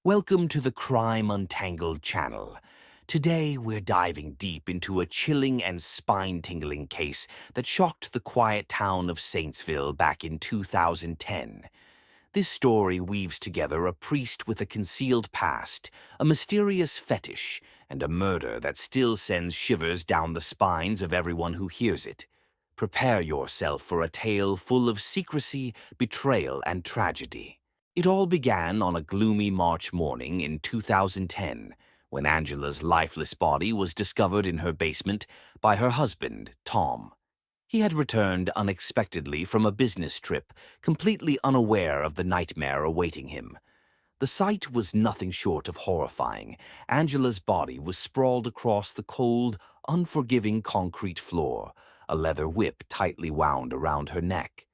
Welcome to the Crime Untangled channel. Today, we're diving deep into a chilling and spine-tingling case that shocked the quiet town of Saintsville back in 2010. This story weaves together a priest with a concealed past, a mysterious fetish, and a murder that still sends shivers down the spines of everyone who hears it. Prepare yourself for a tale full of secrecy, betrayal, and tragedy. It all began on a gloomy March morning in 2010, when Angela's lifeless body was discovered in her basement by her husband, Tom. He had returned unexpectedly from a business trip, completely unaware of the nightmare awaiting him. The sight was nothing short of horrifying. Angela's body was sprawled across the cold, unforgiving concrete floor, a leather whip tightly wound around her neck.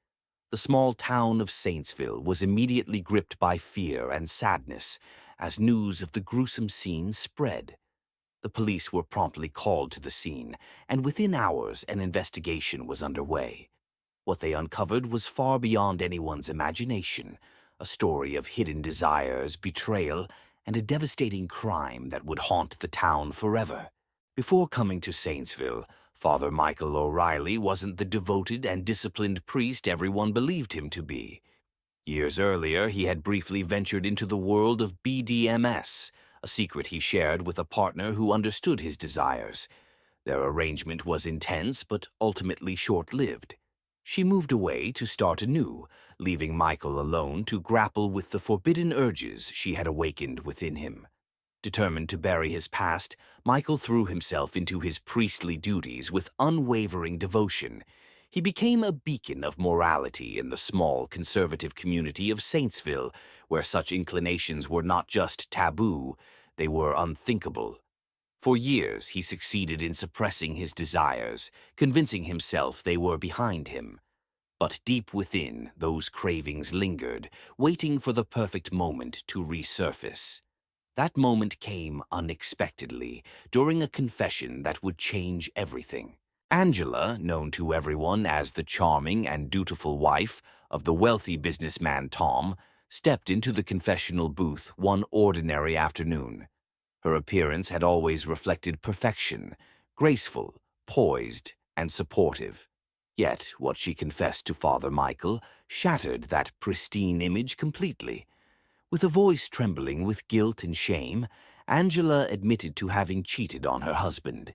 The small town of Saintsville was immediately gripped by fear and sadness as news of the gruesome scene spread. The police were promptly called to the scene, and within hours an investigation was underway. What they uncovered was far beyond anyone's imagination, a story of hidden desires, betrayal, and a devastating crime that would haunt the town forever. Before coming to Saintsville, Father Michael O'Reilly wasn't the devoted and disciplined priest everyone believed him to be. Years earlier, he had briefly ventured into the world of BDMS, a secret he shared with a partner who understood his desires. Their arrangement was intense, but ultimately short-lived. She moved away to start anew, leaving Michael alone to grapple with the forbidden urges she had awakened within him. Determined to bury his past, Michael threw himself into his priestly duties with unwavering devotion. He became a beacon of morality in the small, conservative community of Saintsville, where such inclinations were not just taboo, they were unthinkable. For years, he succeeded in suppressing his desires, convincing himself they were behind him. But deep within, those cravings lingered, waiting for the perfect moment to resurface. That moment came unexpectedly, during a confession that would change everything. Angela, known to everyone as the charming and dutiful wife of the wealthy businessman Tom, stepped into the confessional booth one ordinary afternoon. Her appearance had always reflected perfection, graceful, poised, and supportive. Yet what she confessed to Father Michael shattered that pristine image completely. With a voice trembling with guilt and shame, Angela admitted to having cheated on her husband.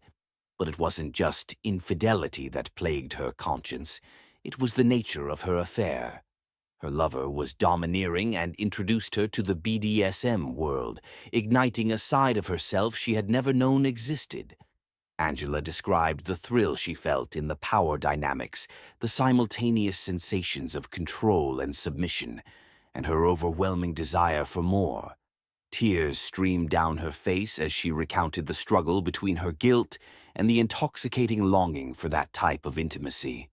But it wasn't just infidelity that plagued her conscience. It was the nature of her affair. Her lover was domineering and introduced her to the BDSM world, igniting a side of herself she had never known existed. Angela described the thrill she felt in the power dynamics, the simultaneous sensations of control and submission, and her overwhelming desire for more. Tears streamed down her face as she recounted the struggle between her guilt and the intoxicating longing for that type of intimacy.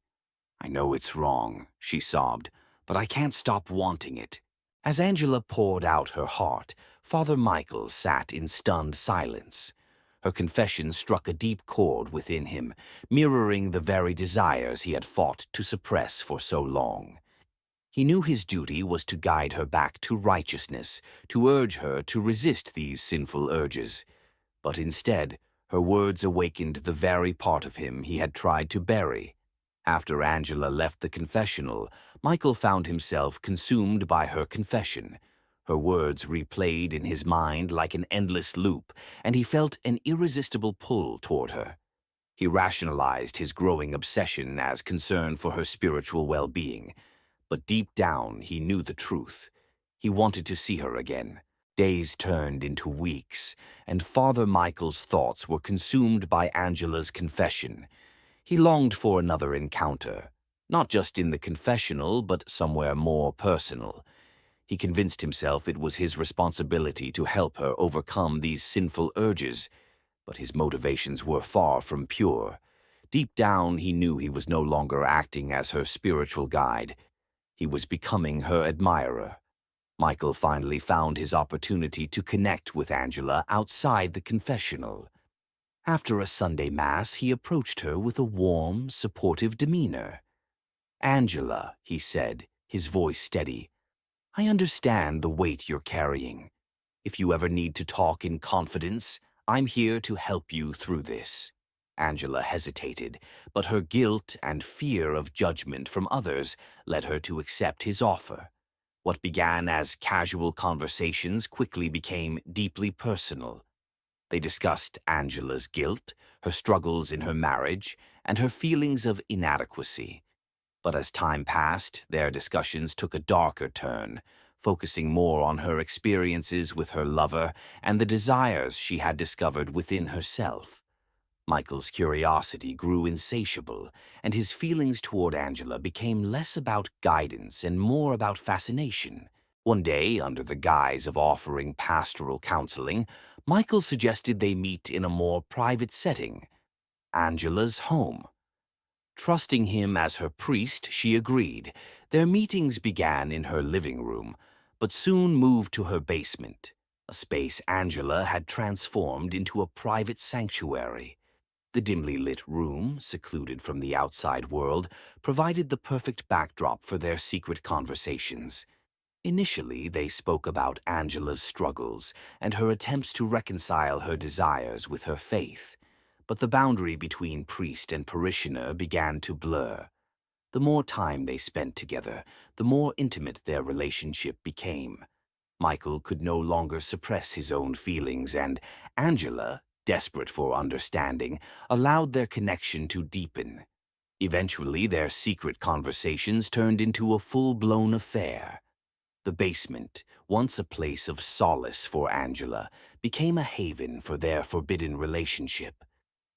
"I know it's wrong," she sobbed, "but I can't stop wanting it." As Angela poured out her heart, Father Michael sat in stunned silence. Her confession struck a deep chord within him, mirroring the very desires he had fought to suppress for so long. He knew his duty was to guide her back to righteousness, to urge her to resist these sinful urges. But instead, her words awakened the very part of him he had tried to bury. After Angela left the confessional, Michael found himself consumed by her confession. Her words replayed in his mind like an endless loop, and he felt an irresistible pull toward her. He rationalized his growing obsession as concern for her spiritual well-being. But deep down, he knew the truth. He wanted to see her again. Days turned into weeks, and Father Michael's thoughts were consumed by Angela's confession. He longed for another encounter, not just in the confessional, but somewhere more personal. He convinced himself it was his responsibility to help her overcome these sinful urges, but his motivations were far from pure. Deep down, he knew he was no longer acting as her spiritual guide. He was becoming her admirer. Michael finally found his opportunity to connect with Angela outside the confessional. After a Sunday Mass, he approached her with a warm, supportive demeanor. "Angela," he said, his voice steady, "I understand the weight you're carrying. If you ever need to talk in confidence, I'm here to help you through this." Angela hesitated, but her guilt and fear of judgment from others led her to accept his offer. What began as casual conversations quickly became deeply personal. They discussed Angela's guilt, her struggles in her marriage, and her feelings of inadequacy. But as time passed, their discussions took a darker turn, focusing more on her experiences with her lover and the desires she had discovered within herself. Michael's curiosity grew insatiable, and his feelings toward Angela became less about guidance and more about fascination. One day, under the guise of offering pastoral counseling, Michael suggested they meet in a more private setting, Angela's home. Trusting him as her priest, she agreed. Their meetings began in her living room, but soon moved to her basement, a space Angela had transformed into a private sanctuary. The dimly lit room, secluded from the outside world, provided the perfect backdrop for their secret conversations. Initially, they spoke about Angela's struggles and her attempts to reconcile her desires with her faith. But the boundary between priest and parishioner began to blur. The more time they spent together, the more intimate their relationship became. Michael could no longer suppress his own feelings, and Angela, desperate for understanding, allowed their connection to deepen. Eventually, their secret conversations turned into a full-blown affair. The basement, once a place of solace for Angela, became a haven for their forbidden relationship.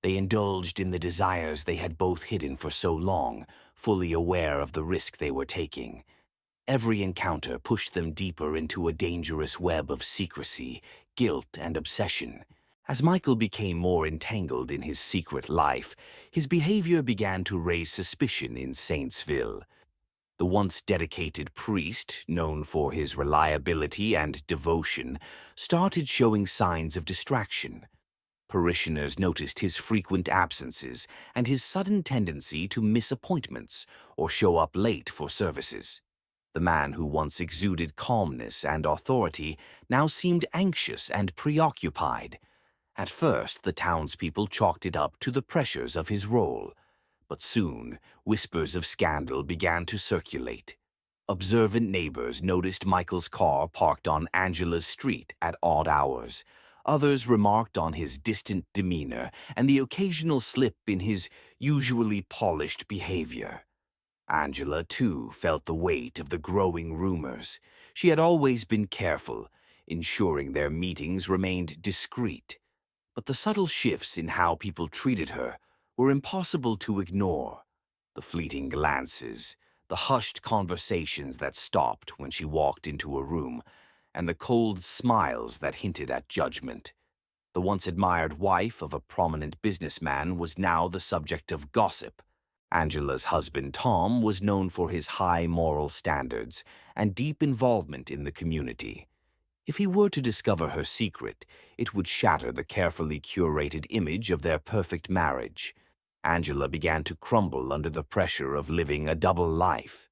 They indulged in the desires they had both hidden for so long, fully aware of the risk they were taking. Every encounter pushed them deeper into a dangerous web of secrecy, guilt, and obsession. As Michael became more entangled in his secret life, his behavior began to raise suspicion in Saintsville. The once dedicated priest, known for his reliability and devotion, started showing signs of distraction. Parishioners noticed his frequent absences and his sudden tendency to miss appointments or show up late for services. The man who once exuded calmness and authority now seemed anxious and preoccupied. At first, the townspeople chalked it up to the pressures of his role, but soon whispers of scandal began to circulate. Observant neighbors noticed Michael's car parked on Angela's street at odd hours. Others remarked on his distant demeanor and the occasional slip in his usually polished behavior. Angela, too, felt the weight of the growing rumors. She had always been careful, ensuring their meetings remained discreet. But the subtle shifts in how people treated her were impossible to ignore. The fleeting glances, the hushed conversations that stopped when she walked into a room, and the cold smiles that hinted at judgment. The once admired wife of a prominent businessman was now the subject of gossip. Angela's husband, Tom, was known for his high moral standards and deep involvement in the community. If he were to discover her secret, it would shatter the carefully curated image of their perfect marriage. Angela began to crumble under the pressure of living a double life.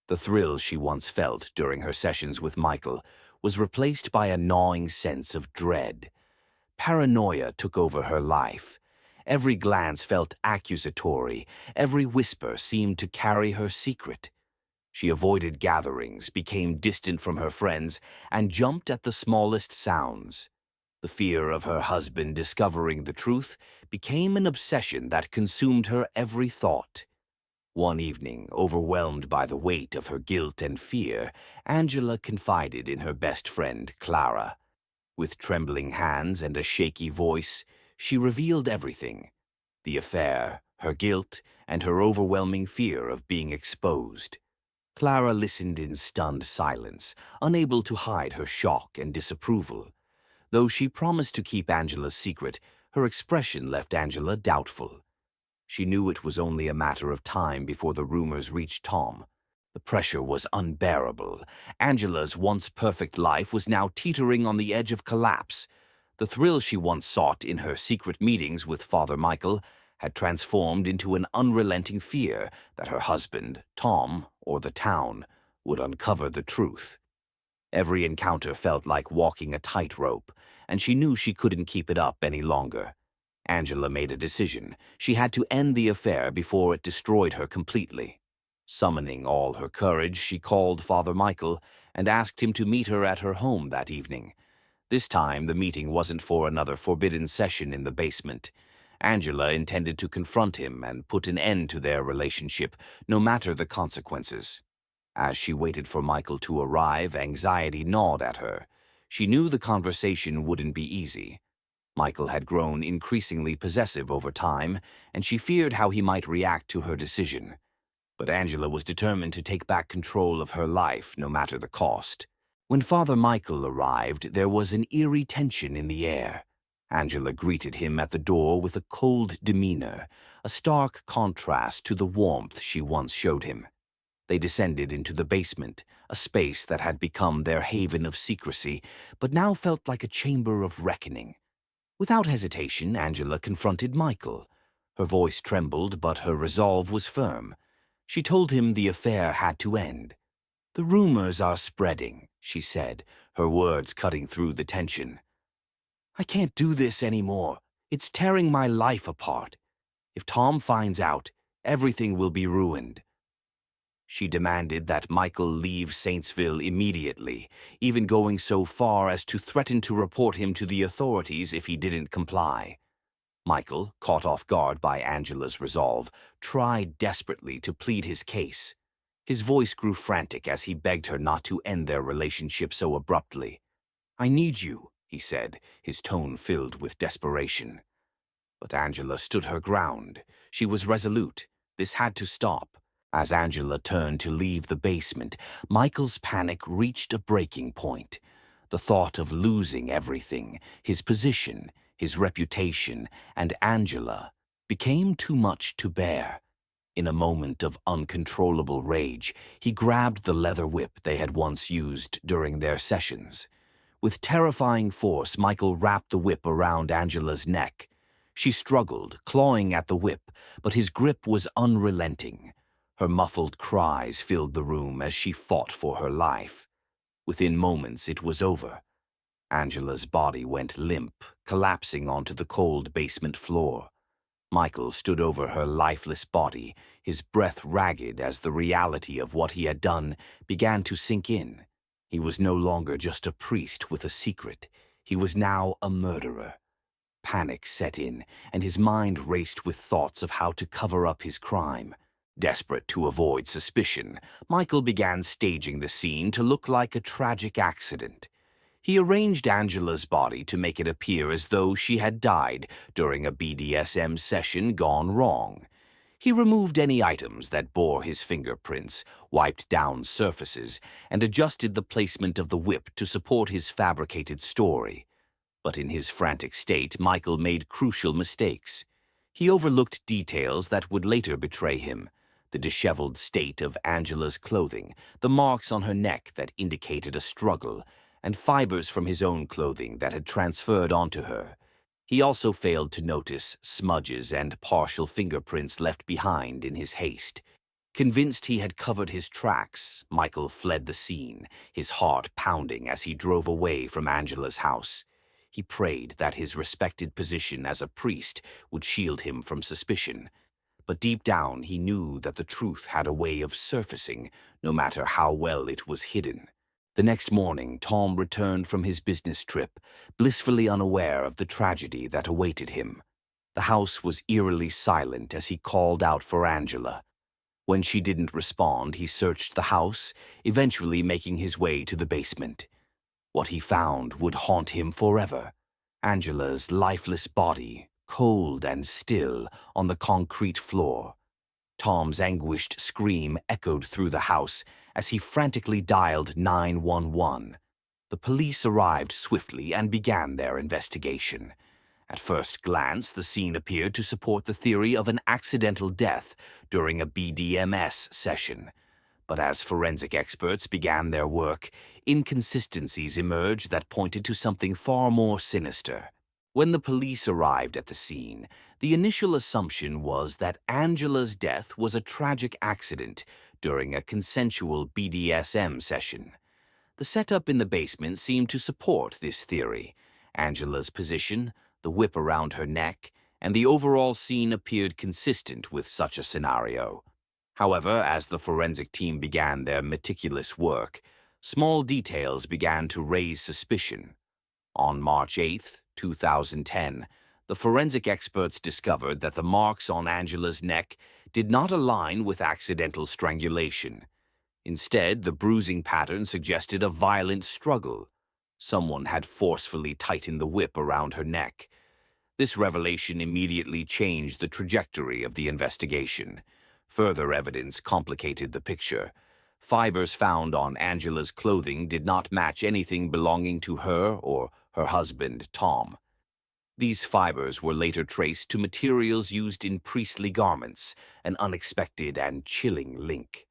The thrill she once felt during her sessions with Michael was replaced by a gnawing sense of dread. Paranoia took over her life. Every glance felt accusatory, every whisper seemed to carry her secret. She avoided gatherings, became distant from her friends, and jumped at the smallest sounds. The fear of her husband discovering the truth became an obsession that consumed her every thought. One evening, overwhelmed by the weight of her guilt and fear, Angela confided in her best friend, Clara. With trembling hands and a shaky voice, she revealed everything: the affair, her guilt, and her overwhelming fear of being exposed. Clara listened in stunned silence, unable to hide her shock and disapproval. Though she promised to keep Angela's secret, her expression left Angela doubtful. She knew it was only a matter of time before the rumors reached Tom. The pressure was unbearable. Angela's once perfect life was now teetering on the edge of collapse. The thrill she once sought in her secret meetings with Father Michael had transformed into an unrelenting fear that her husband, Tom, or the town, would uncover the truth. Every encounter felt like walking a tightrope, and she knew she couldn't keep it up any longer. Angela made a decision. She had to end the affair before it destroyed her completely. Summoning all her courage, she called Father Michael and asked him to meet her at her home that evening. This time, the meeting wasn't for another forbidden session in the basement. Angela intended to confront him and put an end to their relationship, no matter the consequences. As she waited for Michael to arrive, anxiety gnawed at her. She knew the conversation wouldn't be easy. Michael had grown increasingly possessive over time, and she feared how he might react to her decision. But Angela was determined to take back control of her life, no matter the cost. When Father Michael arrived, there was an eerie tension in the air. Angela greeted him at the door with a cold demeanor, a stark contrast to the warmth she once showed him. They descended into the basement, a space that had become their haven of secrecy, but now felt like a chamber of reckoning. Without hesitation, Angela confronted Michael. Her voice trembled, but her resolve was firm. She told him the affair had to end. "The rumors are spreading," she said, her words cutting through the tension. "I can't do this anymore. It's tearing my life apart. If Tom finds out, everything will be ruined." She demanded that Michael leave Saintsville immediately, even going so far as to threaten to report him to the authorities if he didn't comply. Michael, caught off guard by Angela's resolve, tried desperately to plead his case. His voice grew frantic as he begged her not to end their relationship so abruptly. "I need you," he said, his tone filled with desperation. But Angela stood her ground. She was resolute. This had to stop. As Angela turned to leave the basement, Michael's panic reached a breaking point. The thought of losing everything, his position, his reputation, and Angela, became too much to bear. In a moment of uncontrollable rage, he grabbed the leather whip they had once used during their sessions. With terrifying force, Michael wrapped the whip around Angela's neck. She struggled, clawing at the whip, but his grip was unrelenting. Her muffled cries filled the room as she fought for her life. Within moments, it was over. Angela's body went limp, collapsing onto the cold basement floor. Michael stood over her lifeless body, his breath ragged as the reality of what he had done began to sink in. He was no longer just a priest with a secret. He was now a murderer. Panic set in, and his mind raced with thoughts of how to cover up his crime. Desperate to avoid suspicion, Michael began staging the scene to look like a tragic accident. He arranged Angela's body to make it appear as though she had died during a BDSM session gone wrong. He removed any items that bore his fingerprints, wiped down surfaces, and adjusted the placement of the whip to support his fabricated story. But in his frantic state, Michael made crucial mistakes. He overlooked details that would later betray him. The disheveled state of Angela's clothing, the marks on her neck that indicated a struggle, and fibers from his own clothing that had transferred onto her. He also failed to notice smudges and partial fingerprints left behind in his haste. Convinced he had covered his tracks, Michael fled the scene, his heart pounding as he drove away from Angela's house. He prayed that his respected position as a priest would shield him from suspicion. But deep down he knew that the truth had a way of surfacing, no matter how well it was hidden. The next morning, Tom returned from his business trip, blissfully unaware of the tragedy that awaited him. The house was eerily silent as he called out for Angela. When she didn't respond, he searched the house, eventually making his way to the basement. What he found would haunt him forever. Angela's lifeless body, cold and still, on the concrete floor. Tom's anguished scream echoed through the house as he frantically dialed 911. The police arrived swiftly and began their investigation. At first glance, the scene appeared to support the theory of an accidental death during a BDMS session. But as forensic experts began their work, inconsistencies emerged that pointed to something far more sinister. When the police arrived at the scene, the initial assumption was that Angela's death was a tragic accident during a consensual BDSM session. The setup in the basement seemed to support this theory. Angela's position, the whip around her neck, and the overall scene appeared consistent with such a scenario. However, as the forensic team began their meticulous work, small details began to raise suspicion. On March 8, 2010, the forensic experts discovered that the marks on Angela's neck did not align with accidental strangulation. Instead, the bruising pattern suggested a violent struggle. Someone had forcefully tightened the whip around her neck. This revelation immediately changed the trajectory of the investigation. Further evidence complicated the picture. Fibers found on Angela's clothing did not match anything belonging to her or her husband, Tom. These fibers were later traced to materials used in priestly garments, an unexpected and chilling link.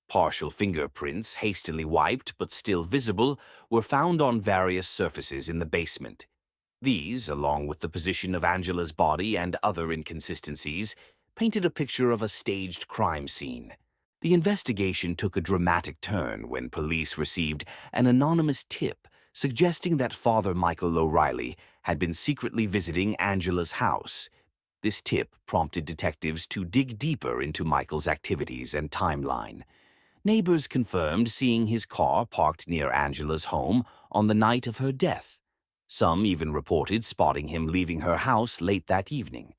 Partial fingerprints, hastily wiped but still visible, were found on various surfaces in the basement. These, along with the position of Angela's body and other inconsistencies, painted a picture of a staged crime scene. The investigation took a dramatic turn when police received an anonymous tip suggesting that Father Michael O'Reilly had been secretly visiting Angela's house. This tip prompted detectives to dig deeper into Michael's activities and timeline. Neighbors confirmed seeing his car parked near Angela's home on the night of her death. Some even reported spotting him leaving her house late that evening.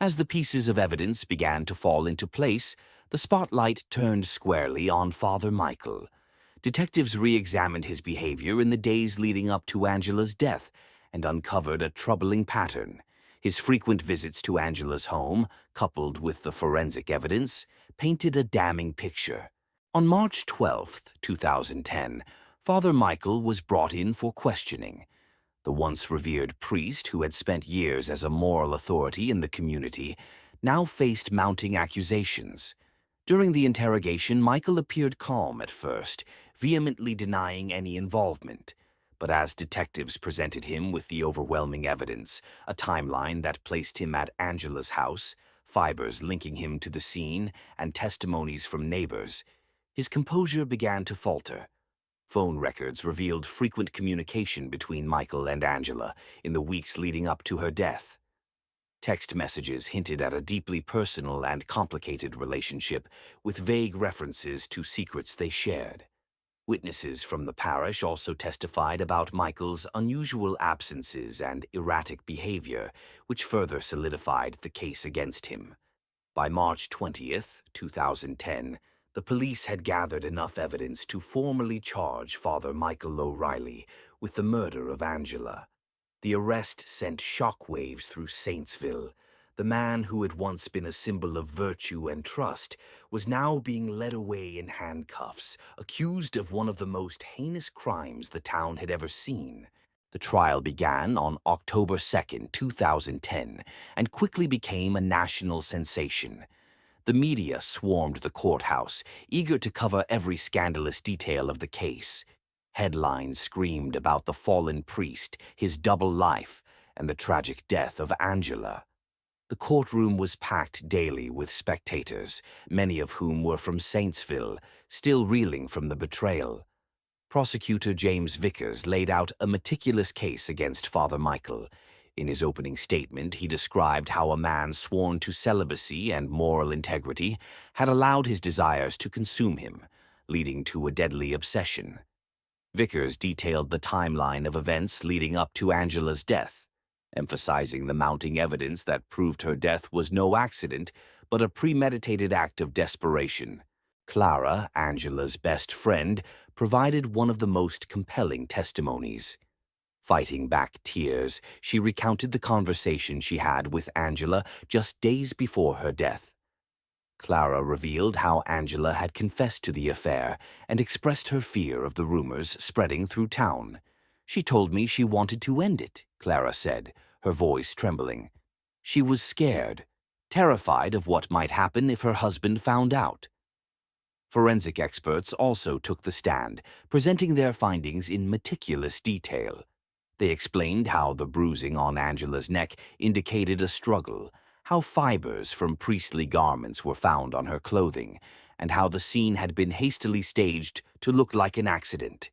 As the pieces of evidence began to fall into place, the spotlight turned squarely on Father Michael. Detectives re-examined his behavior in the days leading up to Angela's death and uncovered a troubling pattern. His frequent visits to Angela's home, coupled with the forensic evidence, painted a damning picture. On March 12, 2010, Father Michael was brought in for questioning. The once revered priest, who had spent years as a moral authority in the community, now faced mounting accusations. During the interrogation, Michael appeared calm at first, vehemently denying any involvement. But as detectives presented him with the overwhelming evidence, a timeline that placed him at Angela's house, fibers linking him to the scene, and testimonies from neighbors, his composure began to falter. Phone records revealed frequent communication between Michael and Angela in the weeks leading up to her death. Text messages hinted at a deeply personal and complicated relationship, with vague references to secrets they shared. Witnesses from the parish also testified about Michael's unusual absences and erratic behavior, which further solidified the case against him. By March 20th, 2010, the police had gathered enough evidence to formally charge Father Michael O'Reilly with the murder of Angela. The arrest sent shockwaves through Saintsville. The man who had once been a symbol of virtue and trust was now being led away in handcuffs, accused of one of the most heinous crimes the town had ever seen. The trial began on October 2nd, 2010, and quickly became a national sensation. The media swarmed the courthouse, eager to cover every scandalous detail of the case. Headlines screamed about the fallen priest, his double life, and the tragic death of Angela. The courtroom was packed daily with spectators, many of whom were from Saintsville, still reeling from the betrayal. Prosecutor James Vickers laid out a meticulous case against Father Michael. In his opening statement, he described how a man sworn to celibacy and moral integrity had allowed his desires to consume him, leading to a deadly obsession. Vickers detailed the timeline of events leading up to Angela's death, emphasizing the mounting evidence that proved her death was no accident, but a premeditated act of desperation. Clara, Angela's best friend, provided one of the most compelling testimonies. Fighting back tears, she recounted the conversation she had with Angela just days before her death. Clara revealed how Angela had confessed to the affair and expressed her fear of the rumors spreading through town. "She told me she wanted to end it," Clara said, her voice trembling. "She was scared, terrified of what might happen if her husband found out." Forensic experts also took the stand, presenting their findings in meticulous detail. They explained how the bruising on Angela's neck indicated a struggle, how fibers from priestly garments were found on her clothing, and how the scene had been hastily staged to look like an accident.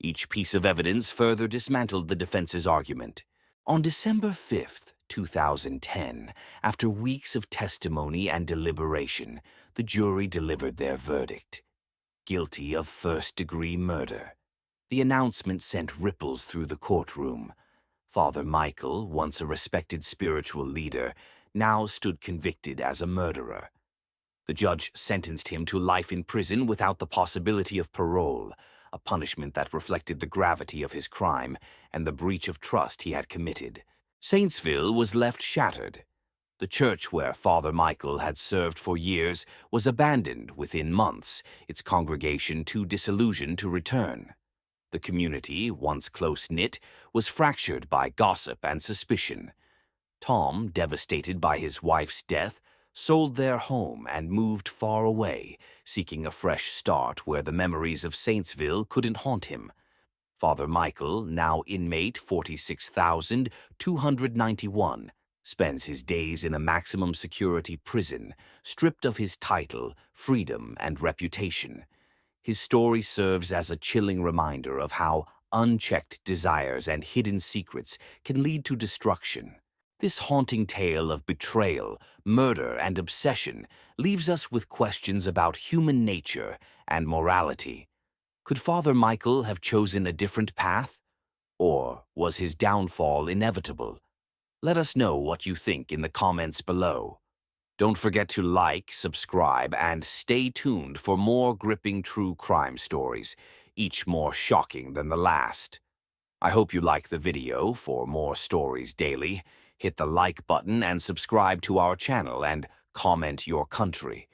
Each piece of evidence further dismantled the defense's argument. On December 5th, 2010, after weeks of testimony and deliberation, the jury delivered their verdict. Guilty of first-degree murder. The announcement sent ripples through the courtroom. Father Michael, once a respected spiritual leader, now stood convicted as a murderer. The judge sentenced him to life in prison without the possibility of parole, a punishment that reflected the gravity of his crime and the breach of trust he had committed. Saintsville was left shattered. The church where Father Michael had served for years was abandoned within months, its congregation too disillusioned to return. The community, once close-knit, was fractured by gossip and suspicion. Tom, devastated by his wife's death, sold their home and moved far away, seeking a fresh start where the memories of Saintsville couldn't haunt him. Father Michael, now inmate 46,291, spends his days in a maximum security prison, stripped of his title, freedom, and reputation. His story serves as a chilling reminder of how unchecked desires and hidden secrets can lead to destruction. This haunting tale of betrayal, murder, and obsession leaves us with questions about human nature and morality. Could Father Michael have chosen a different path? Or was his downfall inevitable? Let us know what you think in the comments below. Don't forget to like, subscribe, and stay tuned for more gripping true crime stories, each more shocking than the last. I hope you like the video. For more stories daily, hit the like button and subscribe to our channel and comment your country.